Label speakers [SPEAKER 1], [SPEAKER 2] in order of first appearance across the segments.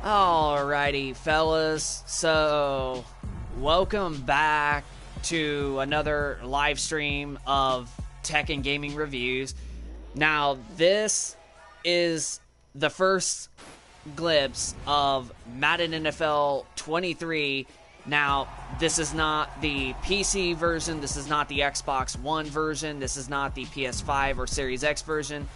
[SPEAKER 1] Alrighty, fellas. So, welcome back to another live stream of tech and gaming reviews. Now, this is the first glimpse of Madden NFL 23. Now, this is not the PC version. This is not the Xbox One version. This is not the PS5 or Series X version.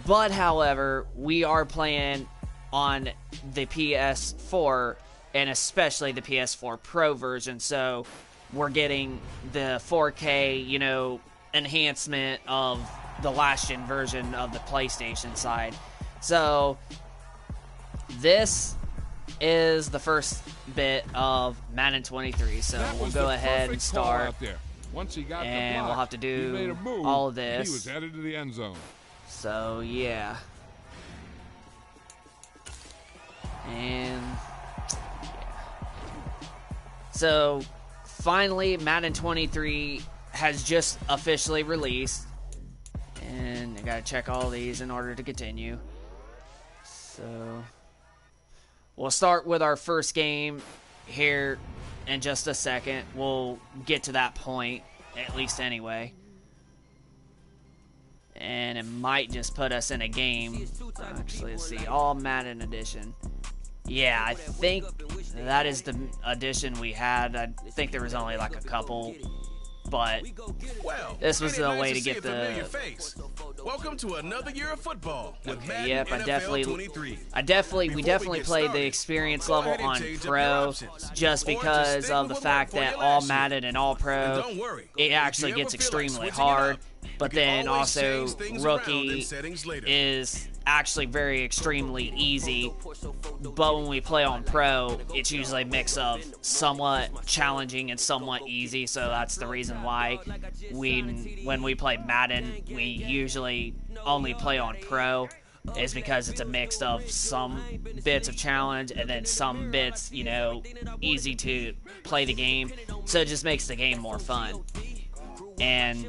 [SPEAKER 1] But, however, we are playing on the PS4 and especially the PS4 Pro version, so we're getting the 4K, enhancement of the last gen version of the PlayStation side. So this is the first bit of Madden 23, so we'll go ahead and start.
[SPEAKER 2] Once he got
[SPEAKER 1] and
[SPEAKER 2] the block,
[SPEAKER 1] we'll have to do
[SPEAKER 2] he made a move,
[SPEAKER 1] all of this.
[SPEAKER 2] He was headed to the end zone.
[SPEAKER 1] So yeah. And yeah. So finally, Madden 23 has just officially released, and I gotta check all these in order to continue. So we'll start with our first game here in just a second. We'll get to that point, at least anyway. And it might just put us in a game. Actually, let's see. All Madden Edition. Yeah, I think that is the edition we had. I think there was only like a couple, but this was the way to get the.
[SPEAKER 3] Welcome to another year of football.
[SPEAKER 1] Okay, yep, we definitely played the experience level on Pro, just because of the fact that all Madden and all Pro, it actually gets extremely hard. But then also, Rookie is actually very extremely easy. But when we play on Pro, it's usually a mix of somewhat challenging and somewhat easy. So that's the reason why when we play Madden, we usually only play on Pro. Is because it's a mix of some bits of challenge and then some bits, easy to play the game. So it just makes the game more fun. And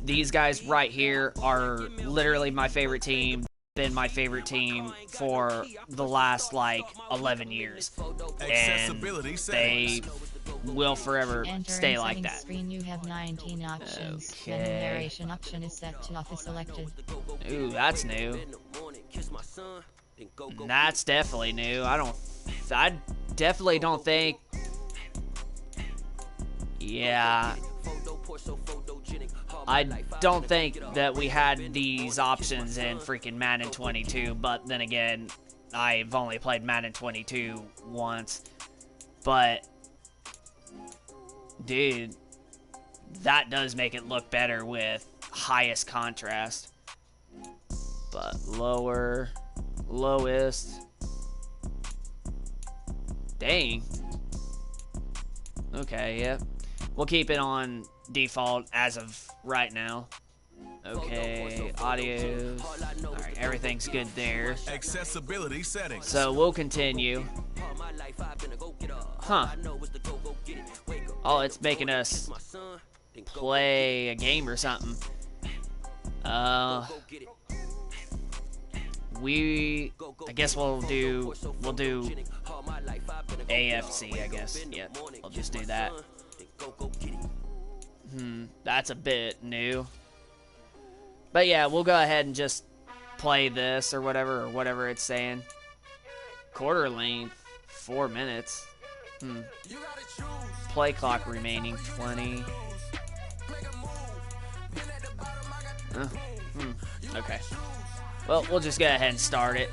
[SPEAKER 1] these guys right here are literally my favorite team. Been my favorite team for the last 11 years, and they will forever stay like that.
[SPEAKER 4] Screen, you have 19 options.
[SPEAKER 1] Okay.
[SPEAKER 4] Menu narration option is set to auto selected.
[SPEAKER 1] Ooh, that's new. That's definitely new. I definitely don't think. Yeah. I don't think that we had these options in freaking Madden 22, but then again, I've only played Madden 22 once. But, dude, that does make it look better with highest contrast. But lowest. Dang. Okay, yeah. We'll keep it on default as of right now. Okay, audio. Alright, everything's good there.
[SPEAKER 3] Accessibility settings.
[SPEAKER 1] So we'll continue. Huh. Oh, it's making us play a game or something. I guess we'll do AFC, I guess. Yeah, I'll just do that. That's a bit new. But yeah, we'll go ahead and just play this or whatever it's saying. Quarter length, 4 minutes. Play clock remaining, 20. Okay. Well, we'll just go ahead and start it.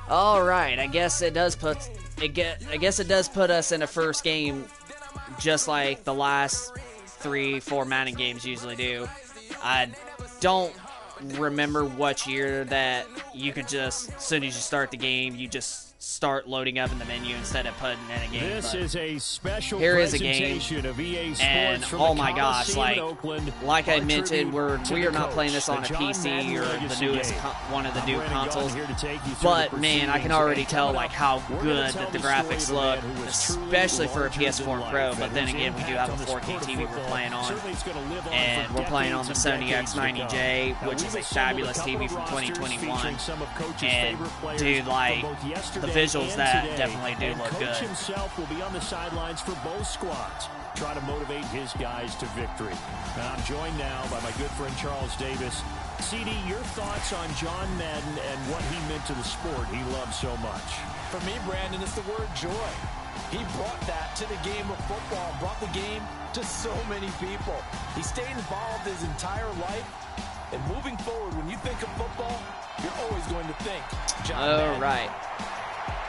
[SPEAKER 1] All right, I guess it does put us in a first game, just like the last 3-4 Madden games usually do. I don't remember what year that you could just, as soon as you start the game, you just start loading up in the menu instead of putting in a game.
[SPEAKER 5] This is a special
[SPEAKER 1] here is a game,
[SPEAKER 5] of EA Sports
[SPEAKER 1] and oh my gosh, like I mentioned, we are not playing this on a PC or the newest one of the new consoles, but man, I can already tell like how good that the graphics look, especially for a PS4 Pro. But then again, we do have a 4K TV we're playing on, and we're playing on the Sony X90J, which is a fabulous TV from 2021. And dude, like, the visuals that definitely do look good.
[SPEAKER 5] Coach himself will be on the sidelines for both squads, try to motivate his guys to victory. And I'm joined now by my good friend Charles Davis. CD, your thoughts on John Madden and what he meant to the sport he loves so much?
[SPEAKER 6] For me, Brandon, it's the word joy. He brought that to the game of football, brought the game to so many people. He stayed involved his entire life. And moving forward, when you think of football, you're always going to think John Madden.
[SPEAKER 1] All right.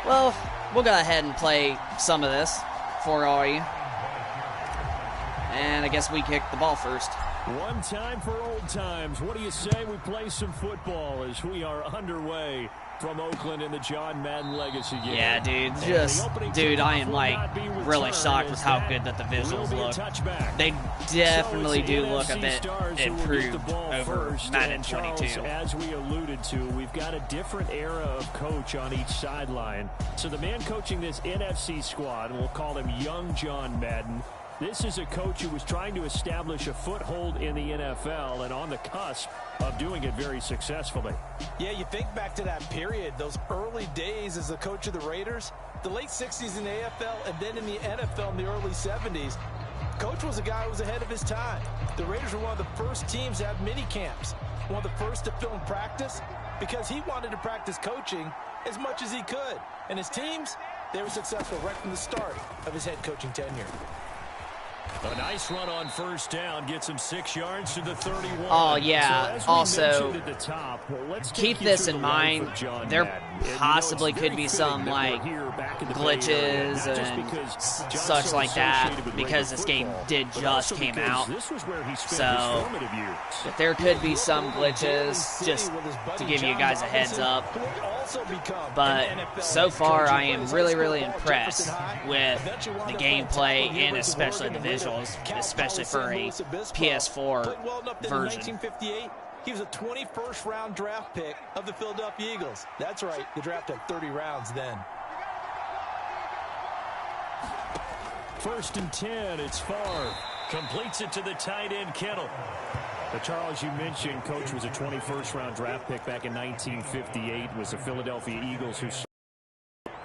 [SPEAKER 1] Well, we'll go ahead and play some of this for all you. And I guess we kick the ball first.
[SPEAKER 5] One time for old times. What do you say we play some football as we are underway from Oakland in the John Madden Legacy game?
[SPEAKER 1] Yeah, dude. Dude, I am like really shocked with how good that the visuals look. They definitely do look a bit improved over Madden 22.
[SPEAKER 5] As we alluded to, we've got a different era of coach on each sideline. So the man coaching this NFC squad, and we'll call him Young John Madden, this is a coach who was trying to establish a foothold in the NFL and on the cusp of doing it very successfully.
[SPEAKER 6] Yeah, you think back to that period, those early days as the coach of the Raiders, the late 60s in the AFL and then in the NFL in the early 70s. Coach was a guy who was ahead of his time. The Raiders were one of the first teams to have mini camps, one of the first to film practice, because he wanted to practice coaching as much as he could. And his teams, they were successful right from the start of his head coaching tenure.
[SPEAKER 5] A nice run on first down gets him 6 yards to the 31.
[SPEAKER 1] Oh, yeah.
[SPEAKER 5] So
[SPEAKER 1] also,
[SPEAKER 5] at the top,
[SPEAKER 1] keep this in mind. There possibly could be some, like, glitches and such like that because this game did just came out. So, there could be some glitches, just to give you guys a heads up. But so far, I am really, really impressed with the gameplay and especially the visuals, especially for a PS4 version.
[SPEAKER 6] He was a 21st round draft pick of the Philadelphia Eagles. That's right, the draft had 30 rounds then.
[SPEAKER 5] 1st and 10, it's Favre. Completes it to the tight end, Kittle. But Charles, you mentioned Coach was a 21st round draft pick back in 1958, was the Philadelphia Eagles who...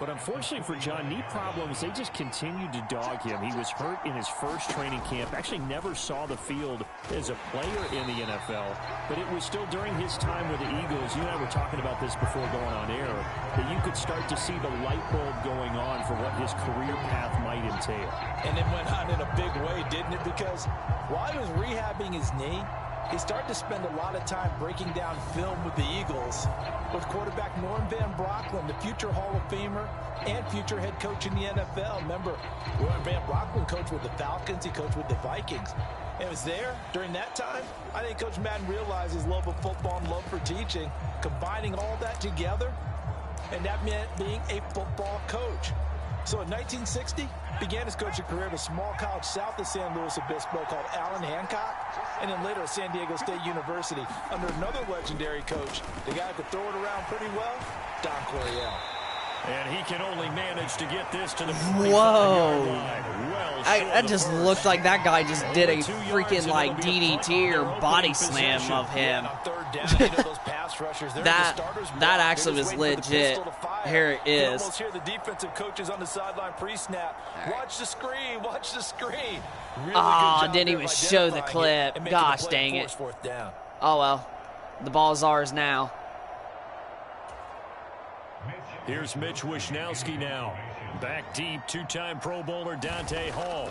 [SPEAKER 5] But unfortunately for John, knee problems, they just continued to dog him. He was hurt in his first training camp, actually never saw the field as a player in the NFL. But it was still during his time with the Eagles, you and I were talking about this before going on air, that you could start to see the light bulb going on for what his career path might entail.
[SPEAKER 6] And it went on in a big way, didn't it? Because while he was rehabbing his knee, he started to spend a lot of time breaking down film with the Eagles with quarterback Norm Van Brocklin, the future Hall of Famer and future head coach in the NFL. Remember, Norm Van Brocklin coached with the Falcons. He coached with the Vikings. And it was there during that time, I think Coach Madden realized his love of football and love for teaching, combining all that together, and that meant being a football coach. So in 1960, began his coaching career at a small college south of San Luis Obispo called Allen Hancock, and then later at San Diego State University under another legendary coach, the guy who could throw it around pretty well, Don Coryell.
[SPEAKER 5] And he can only manage to get this to the
[SPEAKER 1] Whoa.
[SPEAKER 5] Well,
[SPEAKER 1] That just looked like that guy just did a freaking like DDT or body slam of him. that actually was legit. Here it is.
[SPEAKER 6] Almost hear the defensive coaches on the sideline pre-snap. Watch the screen, watch the screen.
[SPEAKER 1] Oh, didn't even show the clip. Gosh dang it. Oh well, the ball's ours now.
[SPEAKER 5] Here's Mitch Wishnowsky now. Back deep, two-time Pro Bowler Dante Hall.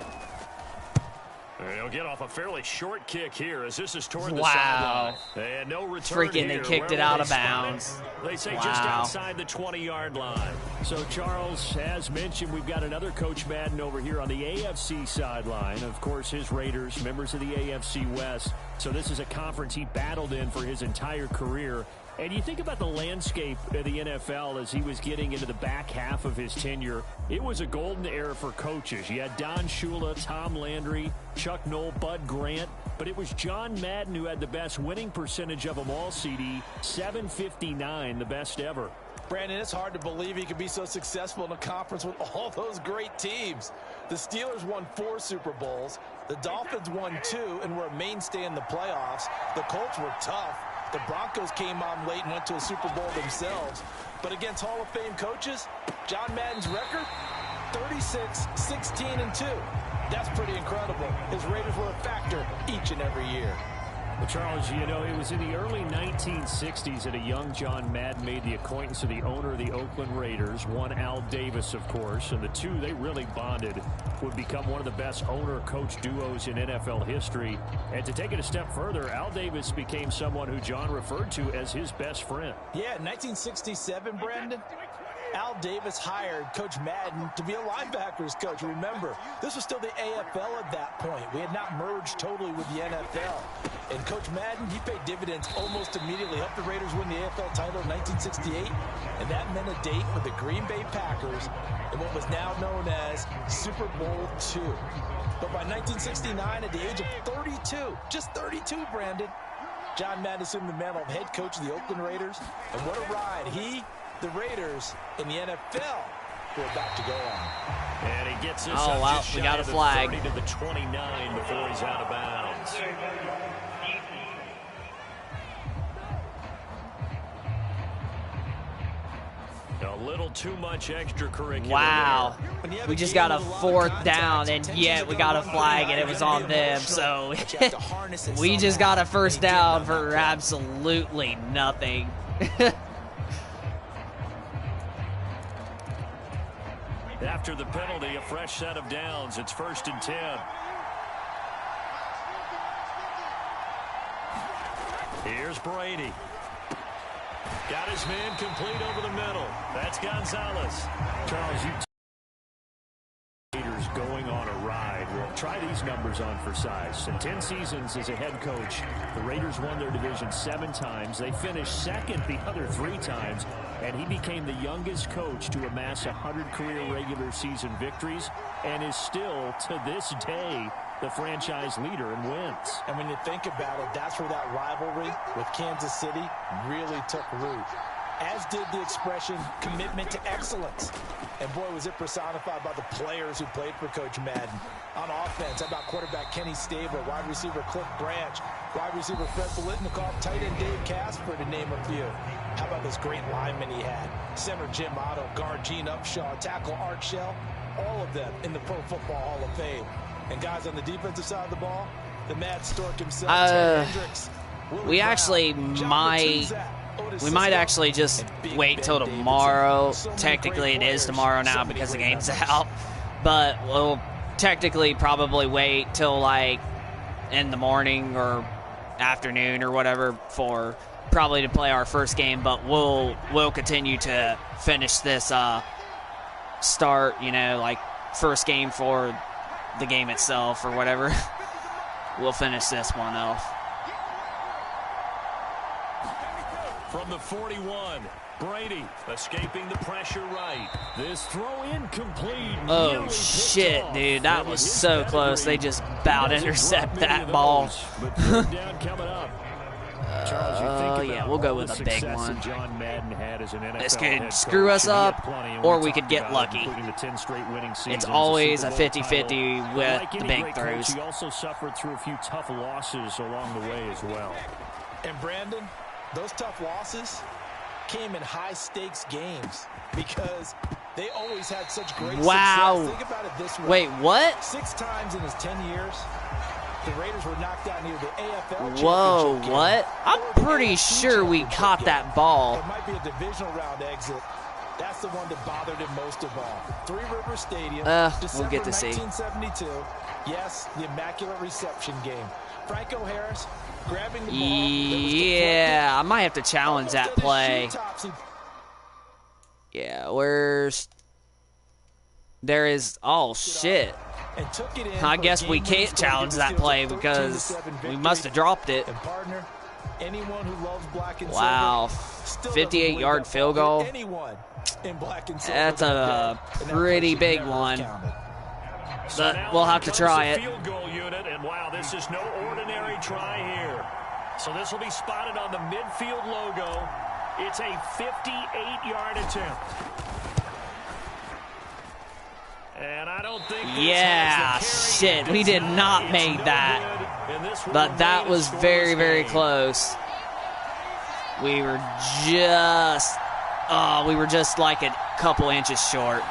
[SPEAKER 5] He'll get off a fairly short kick here as this is toward the sideline. And no return
[SPEAKER 1] Freaking,
[SPEAKER 5] here.
[SPEAKER 1] they kicked it out of bounds.
[SPEAKER 5] They say just outside the 20-yard line. So, Charles, as mentioned, we've got another Coach Madden over here on the AFC sideline. Of course, his Raiders, members of the AFC West. So this is a conference he battled in for his entire career. And you think about the landscape of the NFL as he was getting into the back half of his tenure. It was a golden era for coaches. You had Don Shula, Tom Landry, Chuck Noll, Bud Grant. But it was John Madden who had the best winning percentage of them all, CD. 759, the best ever.
[SPEAKER 6] Brandon, it's hard to believe he could be so successful in a conference with all those great teams. The Steelers won 4 Super Bowls. The Dolphins won 2 and were a mainstay in the playoffs. The Colts were tough. The Broncos came on late and went to a Super Bowl themselves. But against Hall of Fame coaches, John Madden's record, 36, 16, and 2. That's pretty incredible. His Raiders were a factor each and every year.
[SPEAKER 5] Well, Charles, you know, it was in the early 1960s that a young John Madden made the acquaintance of the owner of the Oakland Raiders, one Al Davis, of course, and the two, they really bonded, would become one of the best owner-coach duos in NFL history. And to take it a step further, Al Davis became someone who John referred to as his best friend.
[SPEAKER 6] Yeah, in 1967, Brandon, Al Davis hired Coach Madden to be a linebackers coach. Remember, this was still the AFL at that point. We had not merged totally with the NFL. And Coach Madden, he paid dividends almost immediately. Helped the Raiders win the AFL title in 1968. And that meant a date with the Green Bay Packers in what was now known as Super Bowl II. But by 1969, at the age of 32, just 32, Brandon, John Madden assumed the mantle of head coach of the Oakland Raiders. And what a ride he, the Raiders, in the NFL were about to go on.
[SPEAKER 5] And he gets this
[SPEAKER 1] oh, wow, we got a flag.
[SPEAKER 5] 30 to the 29 before he's out of bounds. A little too much extracurricular.
[SPEAKER 1] Wow. We just got a 4th down, and yet we got a flag, and it was on them. So we just got a 1st down for absolutely nothing.
[SPEAKER 5] After the penalty, a fresh set of downs. It's 1st and 10. Here's Brady. Got his man complete over the middle. That's Gonzalez. Charles, you Raiders going on a ride. Well, try these numbers on for size. In 10 seasons as a head coach, the Raiders won their division 7 times. They finished second the other 3 times, and he became the youngest coach to amass 100 career regular season victories and is still, to this day, the franchise leader in wins.
[SPEAKER 6] And when you think about it, that's where that rivalry with Kansas City really took root. As did the expression commitment to excellence. And boy, was it personified by the players who played for Coach Madden. On offense, how about quarterback Kenny Stabler, wide receiver Cliff Branch, wide receiver Fred Biletnikoff, tight end Dave Casper, to name a few. How about this great lineman he had? Center Jim Otto, guard Gene Upshaw, tackle Art Shell, all of them in the Pro Football Hall of Fame. And guys on the defensive side of the ball, the Mad Stork himself, Ted Hendricks,
[SPEAKER 1] we actually might actually just wait till tomorrow. Technically, it is tomorrow now because the game's out. But we'll technically probably wait till, like, in the morning or afternoon or whatever for probably to play our first game. But we'll continue to finish this start, you know, like first game for the game itself or whatever. We'll finish this one off.
[SPEAKER 5] From the 41, Brady escaping the pressure right. This throw incomplete.
[SPEAKER 1] Oh, shit, dude. That was so close. They just about intercept that ball. Yeah, we'll go with a big one. This could screw us up, or we could get lucky. It's always a 50-50 with the big throws.
[SPEAKER 5] He also suffered through a few tough losses along the way as well.
[SPEAKER 6] And Brandon, those tough losses came in high-stakes games because they always had such great success. Think about it this way.
[SPEAKER 1] Wait, what?
[SPEAKER 6] 6 times in his 10 years, the Raiders were knocked out near the AFL
[SPEAKER 1] Whoa,
[SPEAKER 6] championship
[SPEAKER 1] what?
[SPEAKER 6] game.
[SPEAKER 1] I'm pretty sure we caught that ball.
[SPEAKER 6] It might be a divisional round exit. That's the one that bothered him most of all. Three River Stadium,
[SPEAKER 1] we'll get to see.
[SPEAKER 6] 1972. Yes, the Immaculate Reception game. Franco Harris grabbing the ball.
[SPEAKER 1] Yeah, I might have to challenge that play. Yeah, where's... There is... Oh, shit. I guess we can't challenge that play because we must have dropped it. Wow. 58-yard field goal. That's a pretty big one. But we'll have to try it.
[SPEAKER 5] Field goal unit, and wow, this is no ordinary try here. So this will be spotted on the midfield logo. It's a 58-yard attempt. And I don't think
[SPEAKER 1] shit, we did not make that. But that was very, very close. We were just like a couple inches short.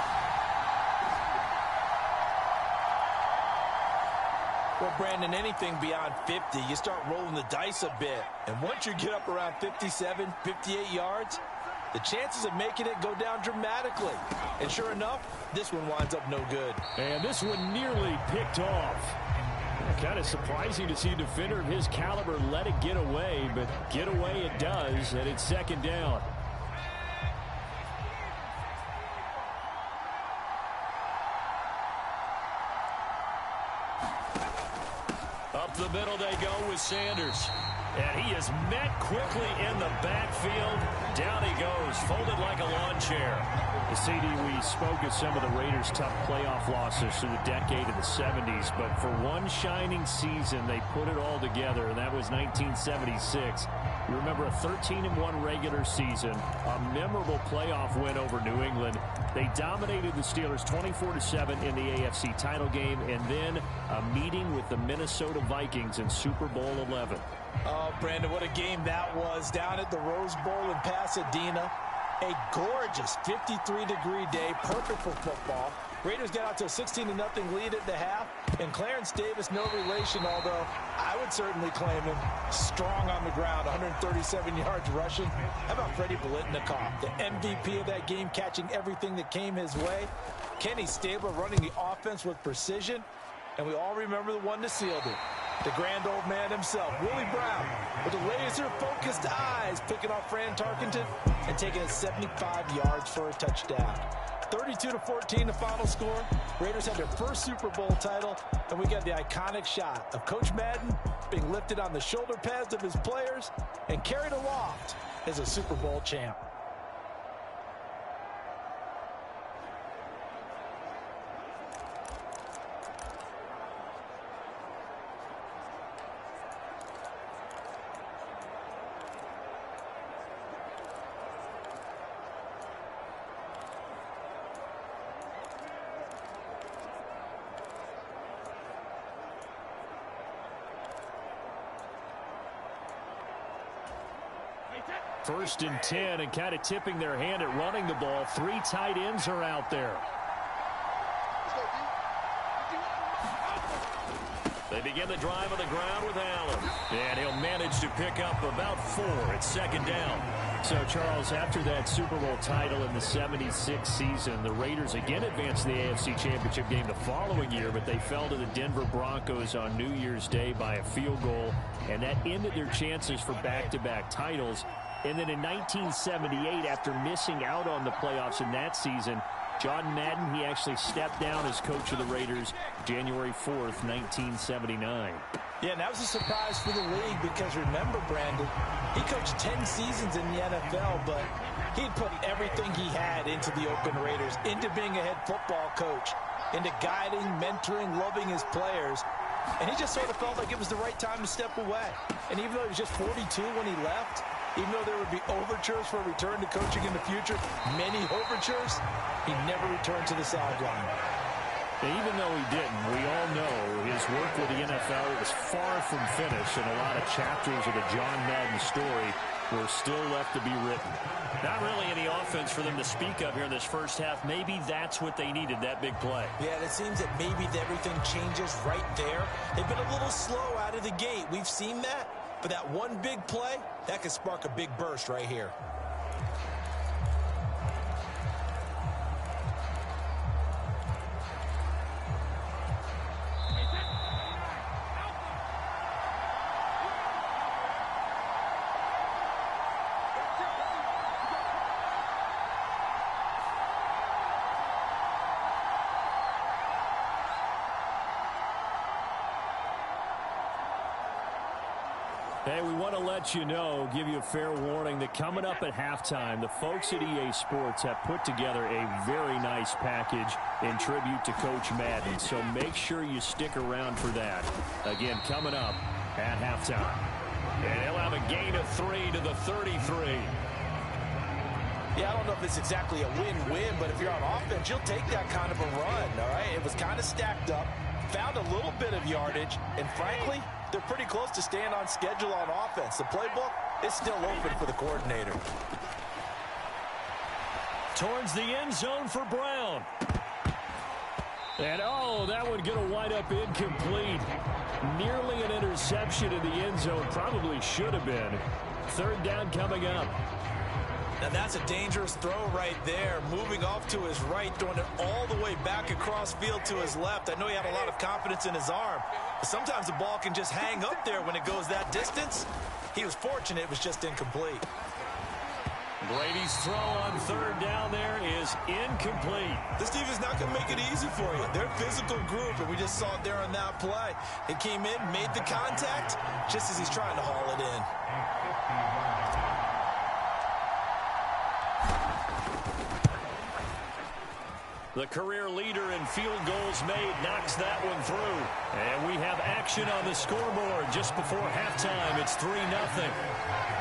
[SPEAKER 6] Well, Brandon, anything beyond 50, you start rolling the dice a bit. And once you get up around 57, 58 yards, the chances of making it go down dramatically. And sure enough, this one winds up no good.
[SPEAKER 5] And this one nearly picked off. Kind of surprising to see a defender of his caliber let it get away, but get away it does, and it's second down. Up the middle they go with Sanders. And he is met quickly in the backfield. Down he goes, folded like a lawn chair. CD, we spoke of some of the Raiders' tough playoff losses through the decade of the 70s, but for one shining season, they put it all together, and that was 1976. You remember a 13-1 regular season, a memorable playoff win over New England. They dominated the Steelers 24-7 in the AFC title game, and then a meeting with the Minnesota Vikings in Super Bowl 11.
[SPEAKER 6] Oh, Brandon, what a game that was down at the Rose Bowl in Pasadena. A gorgeous 53-degree day, perfect for football. Raiders got out to a 16-0 lead at the half, and Clarence Davis, no relation, although I would certainly claim him, strong on the ground, 137 yards rushing. How about Freddie Biletnikoff, the MVP of that game, catching everything that came his way? Kenny Stabler running the offense with precision, and we all remember the one that sealed it. The grand old man himself, Willie Brown, with the laser-focused eyes, picking off Fran Tarkenton and taking it 75 yards for a touchdown. 32-14 the final score. Raiders had their first Super Bowl title, and we got the iconic shot of Coach Madden being lifted on the shoulder pads of his players and carried aloft as a Super Bowl champ.
[SPEAKER 5] First and 10, and kind of tipping their hand at running the ball. Three tight ends are out there. They begin the drive on the ground with Allen. And he'll manage to pick up about 4 at second down. So, Charles, after that Super Bowl title in the 76 season, the Raiders again advanced to the AFC Championship game the following year, but they fell to the Denver Broncos on New Year's Day by a field goal, and that ended their chances for back-to-back titles. And then in 1978, after missing out on the playoffs in that season, John Madden, he actually stepped down as coach of the Raiders January 4th, 1979.
[SPEAKER 6] Yeah, and that was a surprise for the league because remember, Brandon, he coached 10 seasons in the NFL, but he'd put everything he had into the Oakland Raiders, into being a head football coach, into guiding, mentoring, loving his players. And he just sort of felt like it was the right time to step away. And even though he was just 42 when he left, even though there would be overtures for a return to coaching in the future, many overtures, he never returned to the sideline.
[SPEAKER 5] Even though he didn't, we all know his work with the NFL was far from finished, and a lot of chapters of the John Madden story were still left to be written. Not really any offense for them to speak of here in this first half. Maybe that's what they needed, that big play.
[SPEAKER 6] Yeah, and it seems that maybe everything changes right there. They've been a little slow out of the gate. We've seen that. But that one big play, that could spark a big burst right here.
[SPEAKER 5] Hey, we want to let you know, give you a fair warning that coming up at halftime, the folks at EA Sports have put together a very nice package in tribute to Coach Madden. So make sure you stick around for that. Again, coming up at halftime. And he'll have a gain of 3 to the 33.
[SPEAKER 6] Yeah, I don't know if it's exactly a win-win, but if you're on offense, you'll take that kind of a run, all right? It was kind of stacked up, found a little bit of yardage, and frankly, they're pretty close to staying on schedule on offense. The playbook is still open for the coordinator.
[SPEAKER 5] Towards the end zone for Brown. And, oh, that one going to wind up incomplete. Nearly an interception in the end zone. Probably should have been. Third down coming up.
[SPEAKER 6] Now that's a dangerous throw right there. Moving off to his right, throwing it all the way back across field to his left. I know he had a lot of confidence in his arm, but sometimes the ball can just hang up there when it goes that distance. He was fortunate it was just incomplete.
[SPEAKER 5] Brady's throw on third down there is incomplete.
[SPEAKER 6] This defense is not going to make it easy for you. They're a physical group, and we just saw it there on that play. It came in, made the contact, just as he's trying to haul it in.
[SPEAKER 5] The career leader in field goals made knocks that one through. And we have action on the scoreboard just before halftime. It's 3-0.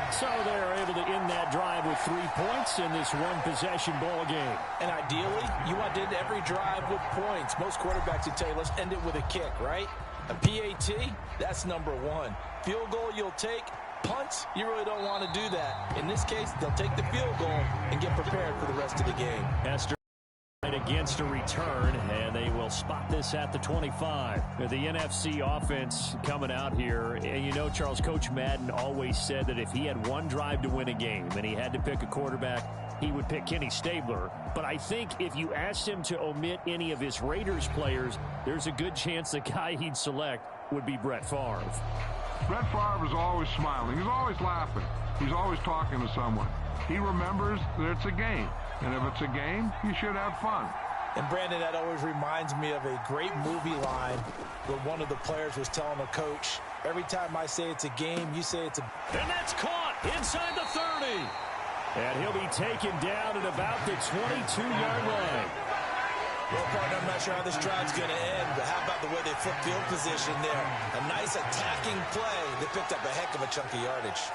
[SPEAKER 5] So they're able to end that drive with 3 points in this one-possession ball game.
[SPEAKER 6] And ideally, you want to end every drive with points. Most quarterbacks would tell you, let's end it with a kick, right? A PAT, that's number 1. Field goal you'll take. Punts, you really don't want to do that. In this case, they'll take the field goal and get prepared for the rest of the game.
[SPEAKER 5] Against a return, and they will spot this at the 25. The NFC offense coming out here, and you know, Charles, Coach Madden always said that if he had one drive to win a game and he had to pick a quarterback, he would pick Kenny Stabler. But I think if you asked him to omit any of his Raiders players, there's a good chance the guy he'd select would be Brett Favre.
[SPEAKER 2] Brett Favre is always smiling. He's always laughing. He's always talking to someone. He remembers that it's a game. And if it's a game, you should have fun.
[SPEAKER 6] And, Brandon, that always reminds me of a great movie line where one of the players was telling the coach, every time I say it's a game, you say it's a...
[SPEAKER 5] And that's caught inside the 30. And he'll be taken down at about the 22-yard line.
[SPEAKER 6] Well, partner, I'm not sure how this drive's going to end, but how about the way they flip field position there? A nice attacking play that picked up a heck of a chunk of yardage.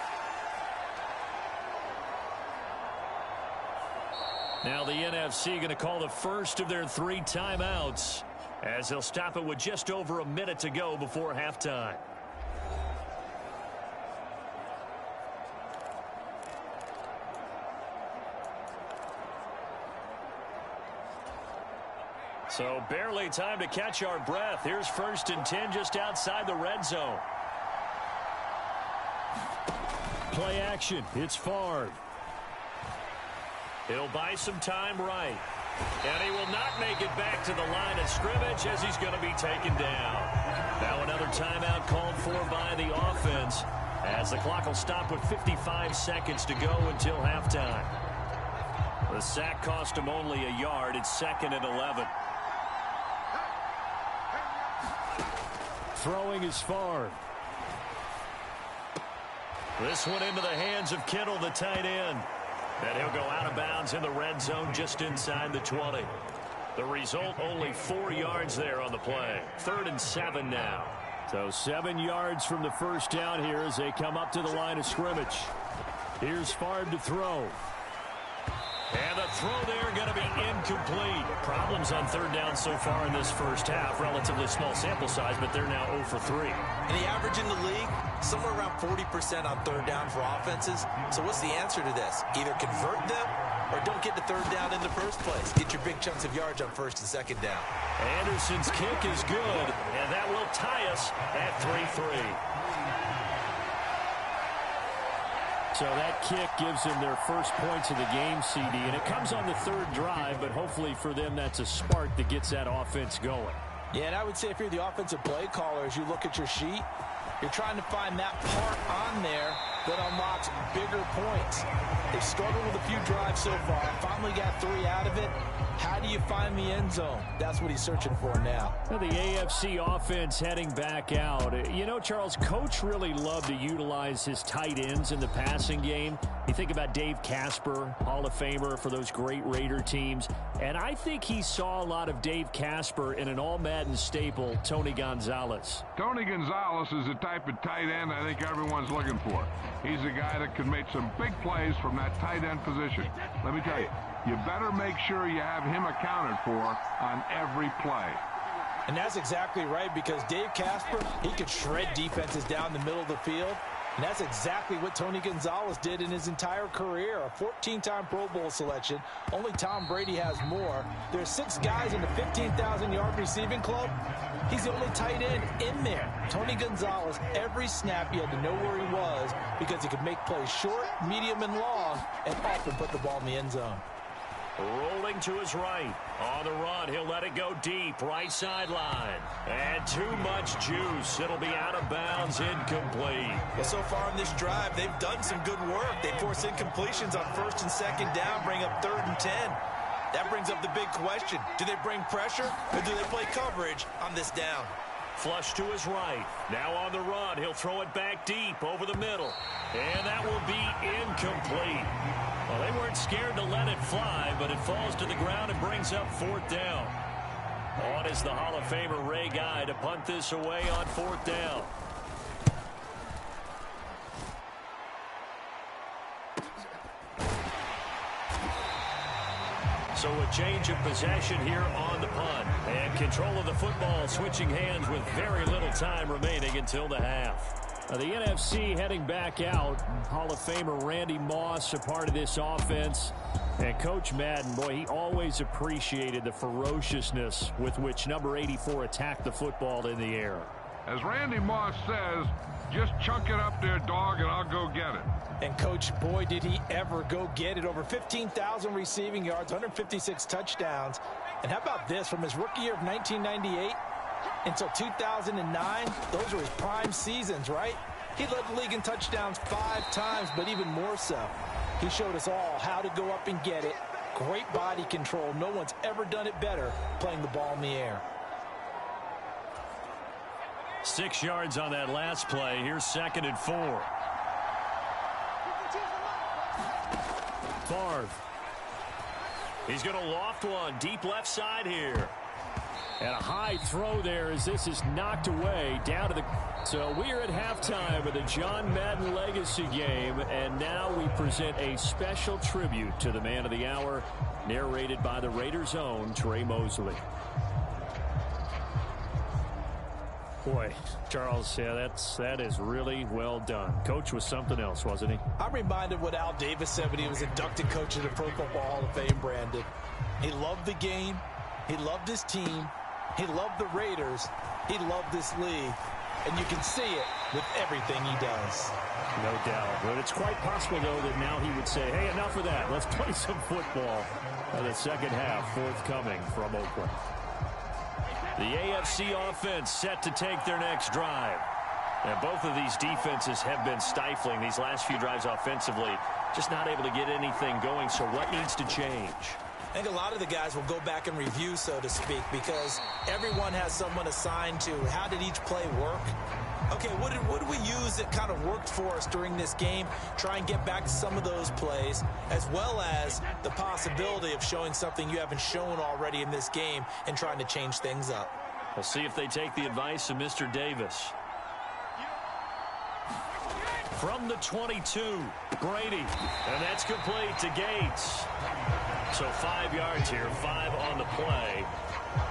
[SPEAKER 5] Now the NFC going to call the first of their 3 timeouts as they'll stop it with just over a minute to go before halftime. So barely time to catch our breath. Here's 1st and 10 just outside the red zone. Play action. It's Favre. He'll buy some time right. And he will not make it back to the line of scrimmage as he's going to be taken down. Now another timeout called for by the offense as the clock will stop with 55 seconds to go until halftime. The sack cost him only a yard. It's 2nd and 11. Throwing is Favre. This one into the hands of Kittle, the tight end. And he'll go out of bounds in the red zone just inside the 20. The result, only 4 yards there on the play. 3rd and 7 now. So 7 yards from the first down here as they come up to the line of scrimmage. Here's Favre to throw. And the throw there going to be incomplete. Problems on 3rd down so far in this first half. Relatively small sample size, but they're now 0 for 3.
[SPEAKER 6] And the average in the league, somewhere around 40% on 3rd down for offenses. So what's the answer to this? Either convert them or don't get to 3rd down in the first place. Get your big chunks of yards on 1st and 2nd down.
[SPEAKER 5] Anderson's kick is good, and that will tie us at 3-3. So that kick gives them their first points of the game, CD, and it comes on the 3rd drive, but hopefully for them that's a spark that gets that offense going.
[SPEAKER 6] Yeah, and I would say if you're the offensive play caller, as you look at your sheet, you're trying to find that part on there that unlocks bigger points. They've struggled with a few drives so far. Finally got 3 out of it. How do you find the end zone? That's what he's searching for now.
[SPEAKER 5] Well, the AFC offense heading back out. You know, Charles, Coach really loved to utilize his tight ends in the passing game. You think about Dave Casper, Hall of Famer for those great Raider teams. And I think he saw a lot of Dave Casper in an all-Madden staple, Tony Gonzalez.
[SPEAKER 2] Tony Gonzalez is the type of tight end I think everyone's looking for. He's a guy that can make some big plays from that tight end position. Let me tell you, you better make sure you have him accounted for on every play.
[SPEAKER 6] And that's exactly right, because Dave Casper, he could shred defenses down the middle of the field. And that's exactly what Tony Gonzalez did in his entire career. A 14-time Pro Bowl selection. Only Tom Brady has more. There's 6 guys in the 15,000-yard receiving club. He's the only tight end in there. Tony Gonzalez, every snap you had to know where he was because he could make plays short, medium, and long, and often put the ball in the end zone.
[SPEAKER 5] Rolling to his right. On the run, he'll let it go deep. Right sideline. And too much juice. It'll be out of bounds, incomplete.
[SPEAKER 7] Well, so far in this drive, they've done some good work. They force incompletions on 1st and 2nd down, bring up 3rd and 10. That brings up the big question. Do they bring pressure, or do they play coverage on this down?
[SPEAKER 5] Flush to his right. Now on the run. He'll throw it back deep over the middle. And that will be incomplete. Well, they weren't scared to let it fly, but it falls to the ground and brings up 4th down. On is the Hall of Famer Ray Guy to punt this away on 4th down. So a change of possession here on the punt. And control of the football switching hands with very little time remaining until the half. The NFC heading back out. Hall of Famer Randy Moss a part of this offense. And Coach Madden, boy, he always appreciated the ferociousness with which number 84 attacked the football in the air.
[SPEAKER 2] As Randy Moss says, just chunk it up there, dog, and I'll go get it.
[SPEAKER 6] And, Coach, boy, did he ever go get it. Over 15,000 receiving yards, 156 touchdowns. And how about this? From his rookie year of 1998 until 2009, those were his prime seasons, right? He led the league in touchdowns 5 times, but even more so, he showed us all how to go up and get it. Great body control. No one's ever done it better playing the ball in the air.
[SPEAKER 5] 6 yards on that last play. Here's 2nd and 4. Favre. He's going to loft one deep left side here. And a high throw there as this is knocked away down to the... So we are at halftime of the John Madden Legacy game, and now we present a special tribute to the man of the hour, narrated by the Raiders' own Trey Mosley. Boy, Charles, yeah, that is really well done. Coach was something else, wasn't he?
[SPEAKER 6] I'm reminded what Al Davis said when he was inducted coach of the Pro Football Hall of Fame, Brandon. He loved the game. He loved his team. He loved the Raiders. He loved this league. And you can see it with everything he does.
[SPEAKER 5] No doubt. But it's quite possible, though, that now he would say, hey, enough of that. Let's play some football. The second half forthcoming from Oakland. The AFC offense set to take their next drive. And both of these defenses have been stifling these last few drives offensively. Just not able to get anything going. So what needs to change?
[SPEAKER 7] I think a lot of the guys will go back and review, so to speak, because everyone has someone assigned to how did each play work. Okay, what did we use that kind of worked for us during this game? Try and get back to some of those plays, as well as the possibility of showing something you haven't shown already in this game and trying to change things up.
[SPEAKER 5] We'll see if they take the advice of Mr. Davis. From the 22, Brady, and that's complete to Gates. So 5 yards here, 5 on the play.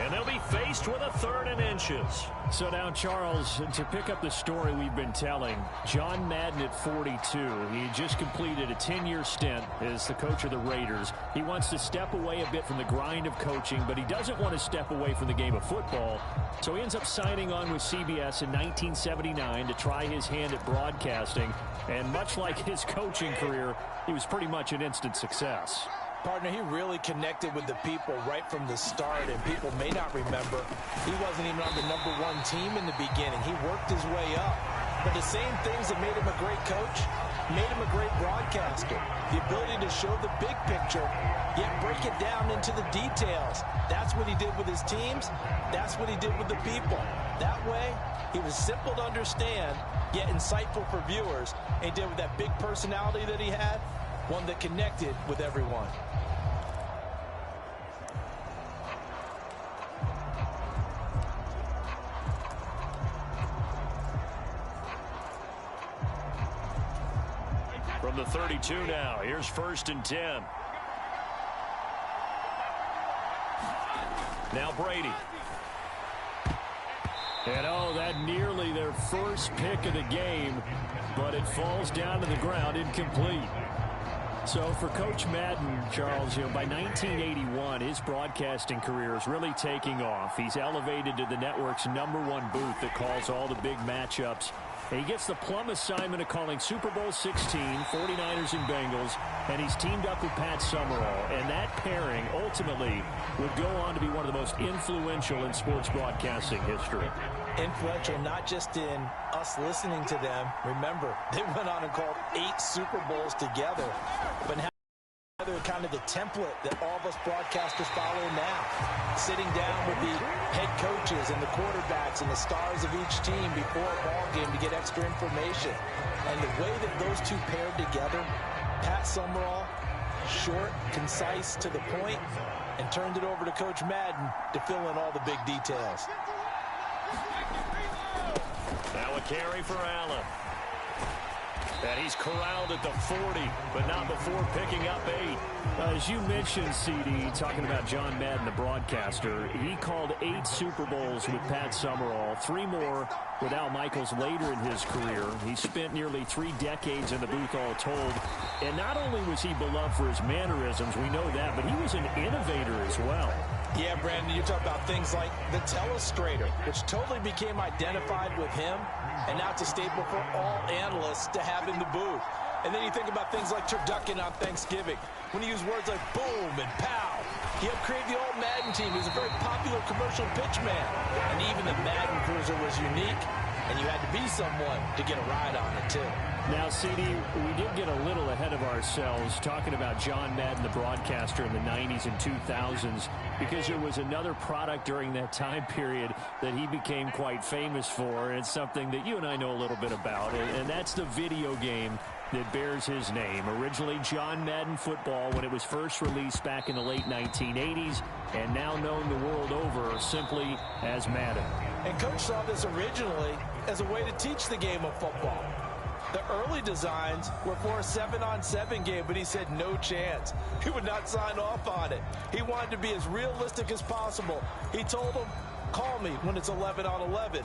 [SPEAKER 5] And they'll be faced with a 3rd and inches. So now, Charles, to pick up the story we've been telling, John Madden at 42, he just completed a 10-year stint as the coach of the Raiders. He wants to step away a bit from the grind of coaching, but he doesn't want to step away from the game of football. So he ends up signing on with CBS in 1979 to try his hand at broadcasting. And much like his coaching career, he was pretty much an instant success.
[SPEAKER 6] Partner, he really connected with the people right from the start, and people may not remember, he wasn't even on the #1 team in the beginning. He worked his way up. But the same things that made him a great coach made him a great broadcaster. The ability to show the big picture, yet break it down into the details. That's what he did with his teams. That's what he did with the people. That way, he was simple to understand, yet insightful for viewers. And he did with that big personality that he had, one that connected with everyone.
[SPEAKER 5] From the 32 now, here's 1st and 10. Now Brady. And oh, that nearly their first pick of the game, but it falls down to the ground incomplete. So for Coach Madden, Charles, by 1981, his broadcasting career is really taking off. He's elevated to the network's #1 booth that calls all the big matchups. And he gets the plum assignment of calling Super Bowl 16, 49ers and Bengals, and he's teamed up with Pat Summerall. And that pairing ultimately would go on to be one of the most influential in sports broadcasting history.
[SPEAKER 6] Influential not just in us listening to them. Remember, they went on and called 8 Super Bowls together. But now they're kind of the template that all of us broadcasters follow now. Sitting down with the head coaches and the quarterbacks and the stars of each team before a ball game to get extra information. And the way that those two paired together, Pat Summerall, short, concise, to the point, and turned it over to Coach Madden to fill in all the big details.
[SPEAKER 5] Now a carry for Allen. And he's corralled at the 40, but not before picking up 8. As you mentioned, CD, talking about John Madden, the broadcaster, he called 8 Super Bowls with Pat Summerall, 3 more with Al Michaels later in his career. He spent nearly 3 decades in the booth all told. And not only was he beloved for his mannerisms, we know that, but he was an innovator as well.
[SPEAKER 6] Yeah, Brandon, you talk about things like the telestrator, which totally became identified with him, and now it's a staple for all analysts to have in the booth. And then you think about things like turducken on Thanksgiving, when you use words like boom and pow. He helped create the old Madden team. He was a very popular commercial pitch man. And even the Madden Cruiser was unique, and you had to be someone to get a ride on it, too.
[SPEAKER 5] Now, CD, we did get a little ahead of ourselves talking about John Madden, the broadcaster in the 90s and 2000s, because there was another product during that time period that he became quite famous for, and it's something that you and I know a little bit about, and that's the video game that bears his name. Originally John Madden Football when it was first released back in the late 1980s, and now known the world over simply as Madden.
[SPEAKER 6] And Coach saw this originally as a way to teach the game of football. The early designs were for a 7-on-7 game, but he said no chance. He would not sign off on it. He wanted to be as realistic as possible. He told him, call me when it's 11-on-11.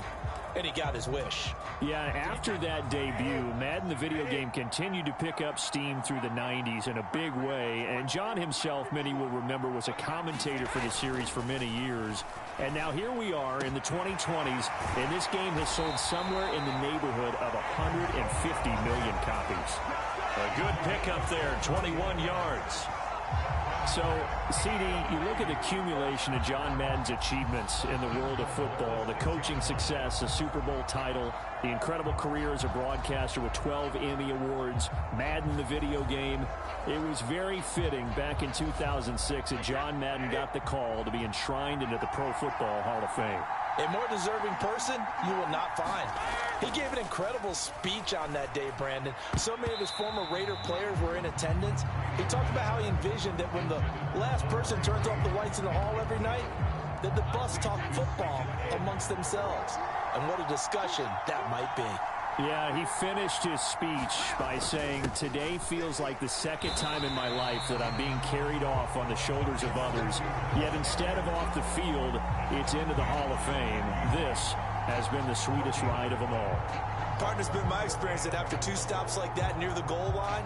[SPEAKER 6] And he got his wish.
[SPEAKER 5] Yeah, after that debut, Madden the video game continued to pick up steam through the 90s in a big way. And John himself, many will remember, was a commentator for the series for many years. And now here we are in the 2020s, and this game has sold somewhere in the neighborhood of 150 million copies. A good pickup there, 21 yards. So, CD, you look at the accumulation of John Madden's achievements in the world of football, the coaching success, the Super Bowl title, the incredible career as a broadcaster with 12 Emmy Awards, Madden the video game. It was very fitting back in 2006 that John Madden got the call to be enshrined into the Pro Football Hall of Fame.
[SPEAKER 6] A more deserving person you will not find. He gave an incredible speech on that day, Brandon. So many of his former Raider players were in attendance. He talked about how he envisioned that when the last person turns off the lights in the hall every night, that the bus talk football amongst themselves. And what a discussion that might be.
[SPEAKER 5] Yeah, he finished his speech by saying, today feels like the second time in my life that I'm being carried off on the shoulders of others. Yet instead of off the field, it's into the Hall of Fame. This has been the sweetest ride of them all.
[SPEAKER 6] Partner, it's been my experience that after 2 stops like that near the goal line,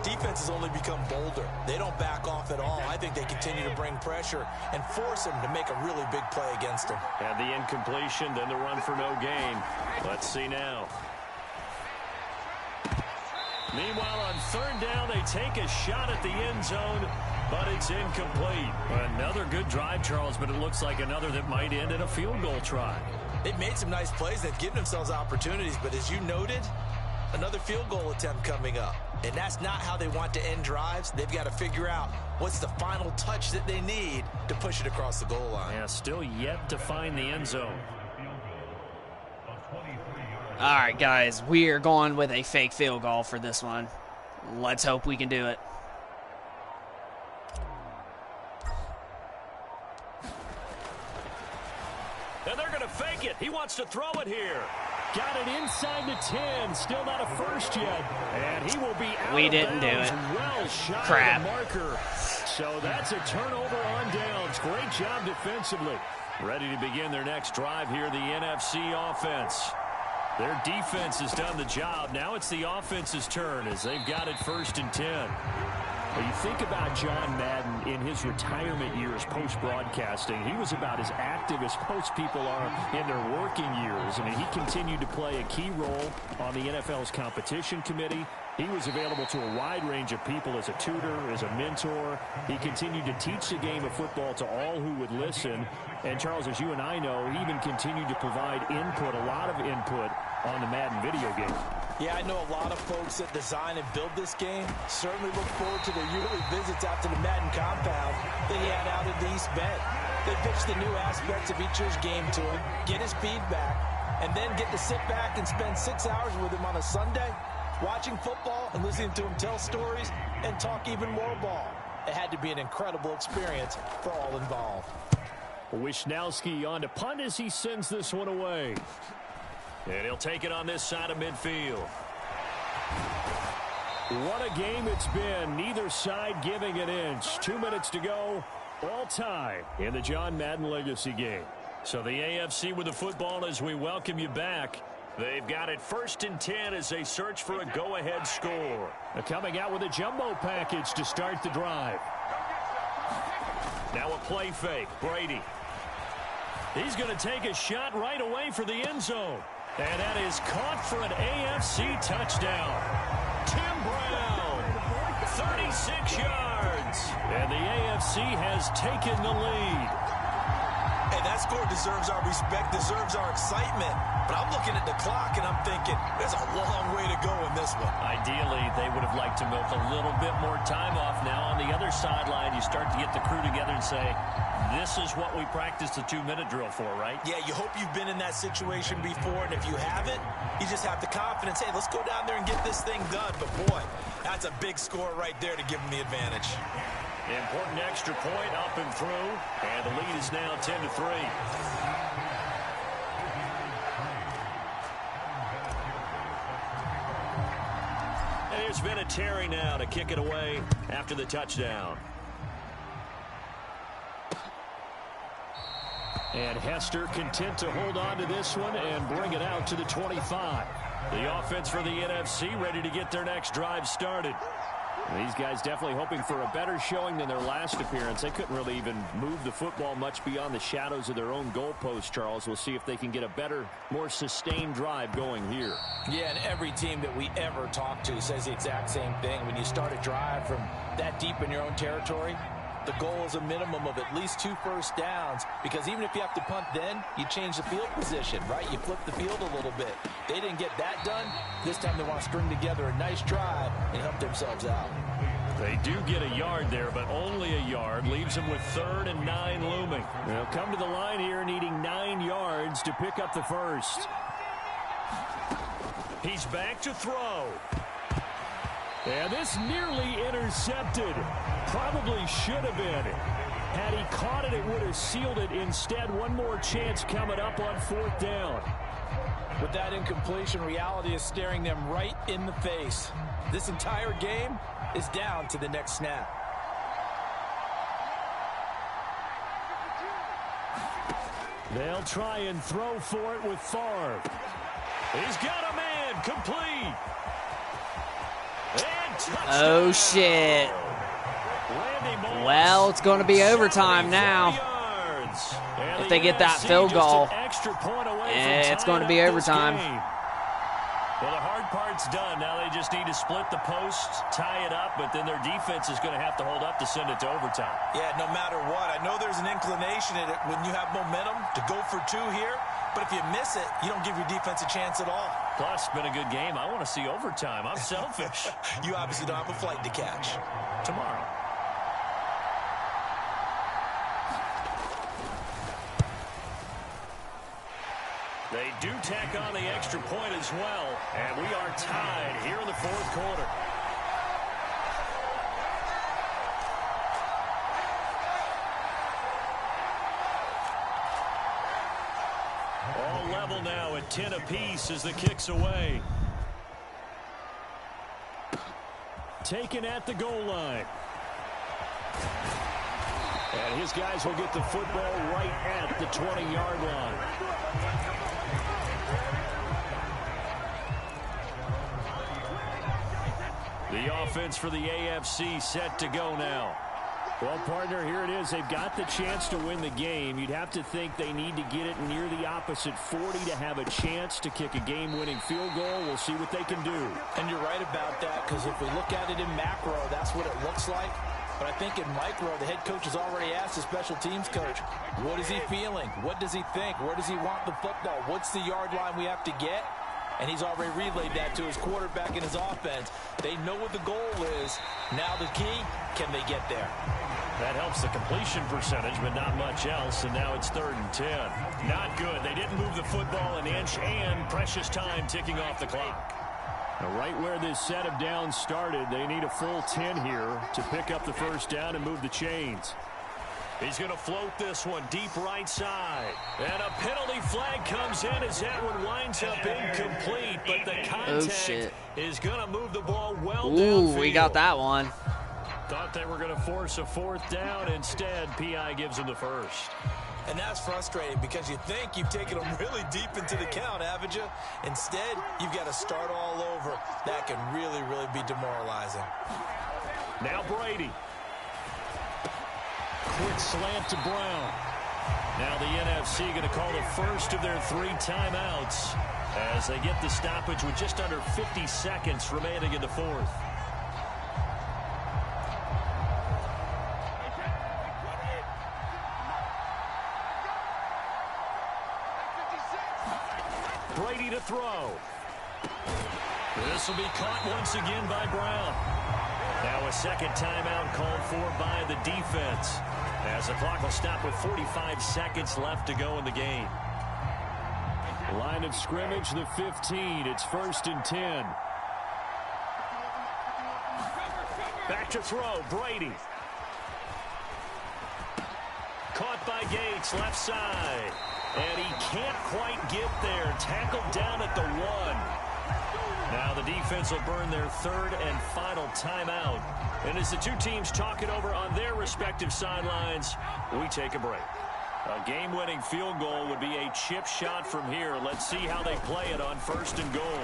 [SPEAKER 6] defenses only become bolder. They don't back off at all. I think they continue to bring pressure and force them to make a really big play against them.
[SPEAKER 5] And the incompletion, then the run for no gain. Let's see now. Meanwhile, on 3rd down, they take a shot at the end zone, but it's incomplete. Another good drive, Charles, but it looks like another that might end in a field goal try.
[SPEAKER 6] They've made some nice plays. They've given themselves opportunities, but as you noted,
[SPEAKER 7] another field goal attempt coming up. And that's not how they want to end drives. They've got to figure out what's the final touch that they need to push it across the goal line.
[SPEAKER 5] Yeah, still yet to find the end zone.
[SPEAKER 1] All right, guys, we are going with a fake field goal for this one. Let's hope we can do it.
[SPEAKER 5] And they're going to fake it. He wants to throw it here. Got it inside the 10. Still not a first yet. And he will be out
[SPEAKER 1] We
[SPEAKER 5] of
[SPEAKER 1] didn't do
[SPEAKER 5] bounds.
[SPEAKER 1] it.
[SPEAKER 5] Well shot
[SPEAKER 1] Crap.
[SPEAKER 5] of the marker. So that's a turnover on downs. Great job defensively. Ready to begin their next drive here, the NFC offense. Their defense has done the job. Now it's the offense's turn as they've got it 1st and 10. Well, you think about John Madden in his retirement years post-broadcasting. He was about as active as most people are in their working years. I mean, he continued to play a key role on the NFL's competition committee. He was available to a wide range of people as a tutor, as a mentor. He continued to teach the game of football to all who would listen. And, Charles, as you and I know, he even continued to provide input, a lot of input, on the Madden video game.
[SPEAKER 6] Yeah, I know a lot of folks that design and build this game certainly look forward to their yearly visits out to the Madden compound that he had out in the East Bend. They pitch the new aspects of each year's game to him, get his feedback, and then get to sit back and spend 6 hours with him on a Sunday, watching football and listening to him tell stories and talk even more ball. It had to be an incredible experience for all involved.
[SPEAKER 5] Wisnowski on to punt as he sends this one away. And he'll take it on this side of midfield. What a game it's been. Neither side giving an inch. 2 minutes to go. All time in the John Madden Legacy game. So the AFC with the football as we welcome you back. They've got it 1st and 10 as they search for a go-ahead score. They're coming out with a jumbo package to start the drive. Now a play fake. Brady. He's going to take a shot right away for the end zone. And that is caught for an AFC touchdown. Tim Brown, 36 yards. And the AFC has taken the lead.
[SPEAKER 7] Hey, that score deserves our respect, deserves our excitement. But I'm looking at the clock, and I'm thinking, there's a long way to go in this one.
[SPEAKER 5] Ideally, they would have liked to milk a little bit more time off. Now on the other sideline, you start to get the crew together and say, this is what we practiced the 2-minute drill for, right?
[SPEAKER 7] Yeah, you hope you've been in that situation before, and if you haven't, you just have the confidence, hey, let's go down there and get this thing done. But, boy, that's a big score right there to give them the advantage.
[SPEAKER 5] Important extra point up and through, and the lead is now 10-3. And there's Vinatieri now to kick it away after the touchdown. And Hester content to hold on to this one and bring it out to the 25. The offense for the NFC ready to get their next drive started. These guys definitely hoping for a better showing than their last appearance. They couldn't really even move the football much beyond the shadows of their own goalpost, Charles. We'll see if they can get a better, more sustained drive going here.
[SPEAKER 6] Yeah, and every team that we ever talk to says the exact same thing. When you start a drive from that deep in your own territory, the goal is a minimum of at least 2 first downs, because even if you have to punt then, you change the field position, right? You flip the field a little bit. They didn't get that done. This time they want to string together a nice drive and help themselves out.
[SPEAKER 5] They do get a yard there, but only a yard. Leaves them with 3rd and 9 looming. They'll come to the line here needing 9 yards to pick up the first. He's back to throw. And this nearly intercepted. Probably should have been. Had he caught it, it would have sealed it. Instead, one more chance coming up on 4th down.
[SPEAKER 6] With that incompletion, reality is staring them right in the face. This entire game is down to the next snap.
[SPEAKER 5] They'll try and throw for it with Favre. He's got a man, complete. And touchdown.
[SPEAKER 1] Oh, shit. Well, it's going to be overtime now. If they get that field goal, it's going to be overtime.
[SPEAKER 5] Well, the hard part's done. Now they just need to split the post, tie it up, but then their defense is going to have to hold up to send it to overtime.
[SPEAKER 7] Yeah, no matter what. I know there's an inclination in it when you have momentum to go for 2 here. But if you miss it, you don't give your defense a chance at all.
[SPEAKER 5] Plus, been a good game. I want to see overtime. I'm selfish.
[SPEAKER 7] You obviously don't have a flight to catch.
[SPEAKER 5] Tomorrow. They do tack on the extra point as well. And we are tied here in the fourth quarter. All level now at 10 apiece as the kick's away. Taken at the goal line. And his guys will get the football right at the 20-yard line. The offense for the AFC set to go now. Well, partner, here it is. They've got the chance to win the game. You'd have to think they need to get it near the opposite 40 to have a chance to kick a game-winning field goal. We'll see what they can do.
[SPEAKER 6] And you're right about that, because if we look at it in macro, that's what it looks like. But I think in micro, the head coach has already asked the special teams coach, what is he feeling? What does he think? Where does he want the football? What's the yard line we have to get? And he's already relayed that to his quarterback and his offense. They know what the goal is. Now the key, can they get there?
[SPEAKER 5] That helps the completion percentage, but not much else, and now it's 3rd and 10. Not good. They didn't move the football an inch, and precious time ticking off the clock. Now, right where this set of downs started, they need a full 10 here to pick up the first down and move the chains. He's going to float this one deep right side. And a penalty flag comes in as that one winds up incomplete, but the contact is going to move the ball well downfield.
[SPEAKER 1] We got that one.
[SPEAKER 5] Thought they were going to force a 4th down. Instead, P.I. gives them the first.
[SPEAKER 7] And that's frustrating because you think you've taken them really deep into the count, haven't you? Instead, you've got to start all over. That can really, really be demoralizing.
[SPEAKER 5] Now Brady. Quick slant to Brown. Now the NFC going to call the first of their 3 timeouts as they get the stoppage with just under 50 seconds remaining in the 4th. Brady to throw. This will be caught once again by Brown. Now a second timeout called for by the defense as the clock will stop with 45 seconds left to go in the game. Line of scrimmage, the 15. It's 1st and 10. Back to throw, Brady. Caught by Gates, left side. And he can't quite get there. Tackled down at the 1. Now the defense will burn their 3rd and final timeout. And as the two teams talk it over on their respective sidelines, we take a break. A game-winning field goal would be a chip shot from here. Let's see how they play it on 1st and goal.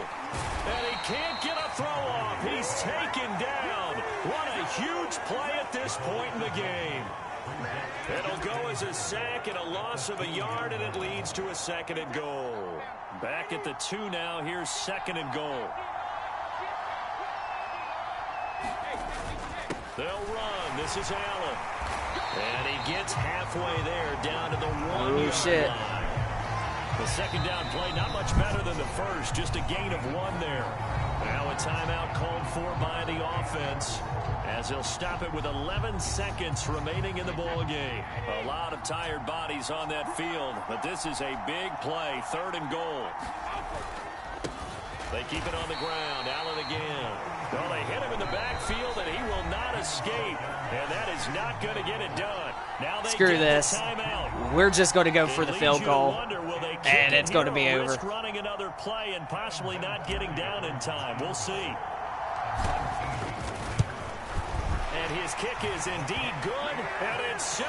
[SPEAKER 5] And he can't get a throw off. He's taken down. What a huge play at this point in the game. It'll go as a sack and a loss of a yard, and it leads to a 2nd and goal. Back at the 2 now. Here's 2nd and goal. They'll run. This is Allen. And he gets halfway there down to the 1-yard line. The 2nd down play not much better than the first. Just a gain of 1 there. Now a timeout called for by the offense as he'll stop it with 11 seconds remaining in the ball game. A lot of tired bodies on that field, but this is a big play. 3rd and goal. They keep it on the ground. Allen again. Well, they hit him in the backfield, and he will not escape. And that is not going to get it done. Now they
[SPEAKER 1] Screw
[SPEAKER 5] get
[SPEAKER 1] this.
[SPEAKER 5] The timeout.
[SPEAKER 1] We're just going to go for the field goal. And it's going to be over.
[SPEAKER 5] Risk running another play and possibly not getting down in time. We'll see. And his kick is indeed good.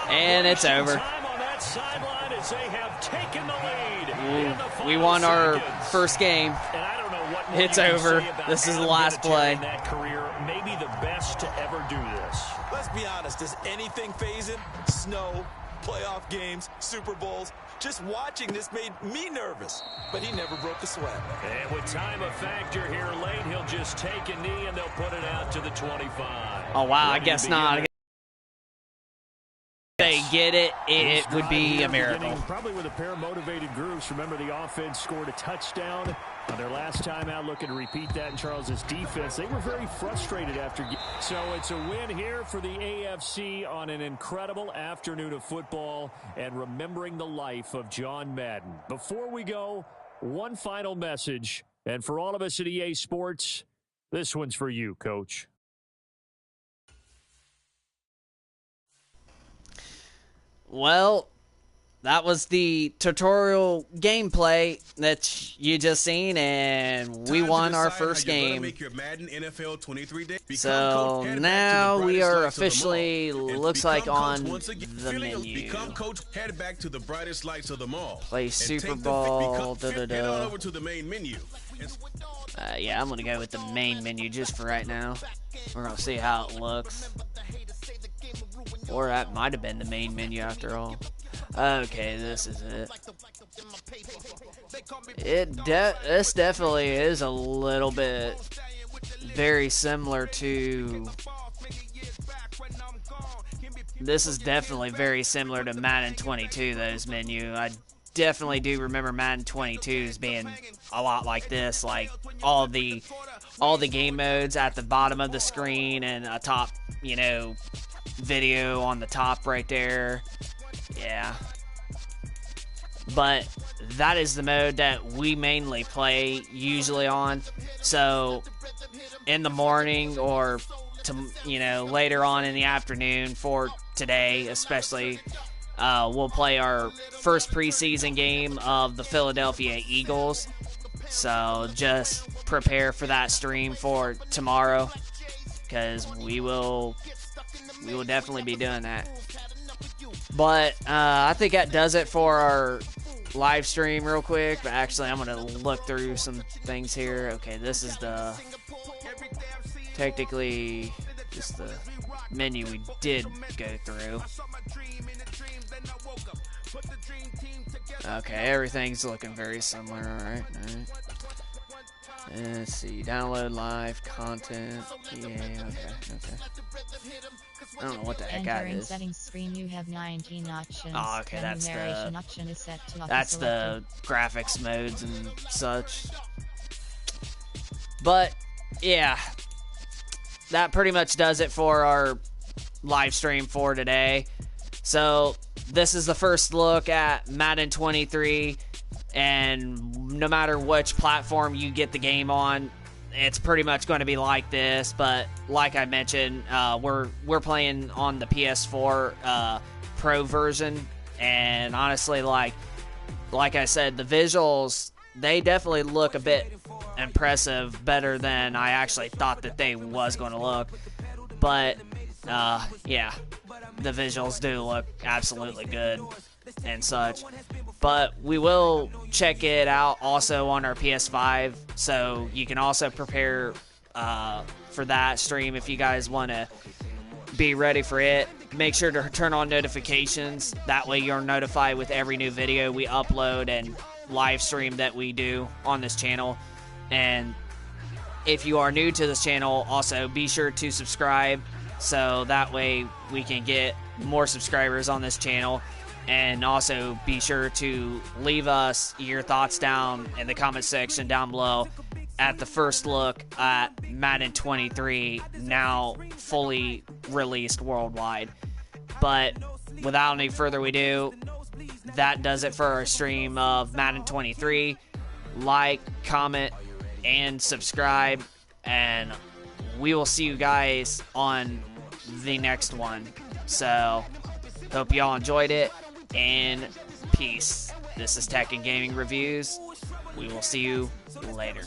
[SPEAKER 5] And it's over. Time on that sideline as they have taken the lead.
[SPEAKER 1] We won our first game.
[SPEAKER 5] And I don't know what
[SPEAKER 1] it's over. This is the last play.
[SPEAKER 5] In that career, maybe the best to ever do this.
[SPEAKER 7] Let's be honest. Does anything faze him? Snow, playoff games, Super Bowls. Just watching this made me nervous, but he never broke a sweat.
[SPEAKER 5] And with time a factor here late, he'll just take a knee and they'll put it out to the 25.
[SPEAKER 1] Oh, wow, I guess not. They get it, it would be a miracle.
[SPEAKER 5] Probably with a pair of motivated groups. Remember, the offense scored a touchdown on their last time out, looking to repeat that in Charles's defense. They were very frustrated after. So it's a win here for the AFC on an incredible afternoon of football and remembering the life of John Madden. Before we go, one final message. And for all of us at EA Sports, this one's for you, Coach.
[SPEAKER 1] Well, that was the tutorial gameplay that you just seen, and we won our first game. So now we are officially, looks like, on the menu. Play Super Bowl. Yeah, I'm going to go with the main menu just for right now. We're going to see how it looks. Or that might have been the main menu after all. Okay, this is it. This definitely is a little bit very similar to... This is definitely very similar to Madden 22, those menu. I definitely do remember Madden 22's being a lot like this, like all the game modes at the bottom of the screen and a top, you know, video on the top right there. Yeah. But that is the mode that we mainly play usually on. So in the morning or later on in the afternoon for today especially, we'll play our first preseason game of the Philadelphia Eagles. So just prepare for that stream for tomorrow, because we will definitely be doing that. But I think that does it for our live stream real quick. But actually, I'm going to look through some things here. Okay, this is technically just the menu we did go through. Okay, everything's looking very similar. All right. Let's see. Download live content. Yeah, okay. I don't know what the heck that is.
[SPEAKER 4] Settings screen, you have 19 options.
[SPEAKER 1] Oh, okay, that's the
[SPEAKER 4] option is set to
[SPEAKER 1] that's the graphics modes and such. But yeah, that pretty much does it for our live stream for today. So this is the first look at Madden 23, and no matter which platform you get the game on, it's pretty much going to be like this. But like I mentioned, we're playing on the PS4 Pro version, and honestly, like I said, the visuals, they definitely look a bit impressive, better than I actually thought that they was going to look. But yeah, the visuals do look absolutely good and such. But we will check it out also on our PS5, so you can also prepare for that stream if you guys want to be ready for it. Make sure to turn on notifications. That way you're notified with every new video we upload and live stream that we do on this channel. And if you are new to this channel, also be sure to subscribe, so that way we can get more subscribers on this channel. And also be sure to leave us your thoughts down in the comment section down below at the first look at Madden 23, now fully released worldwide. But without any further ado, that does it for our stream of Madden 23. Like, comment, and subscribe, and we will see you guys on the next one. So, hope y'all enjoyed it. And peace. This is Tech and Gaming Reviews. We will see you later.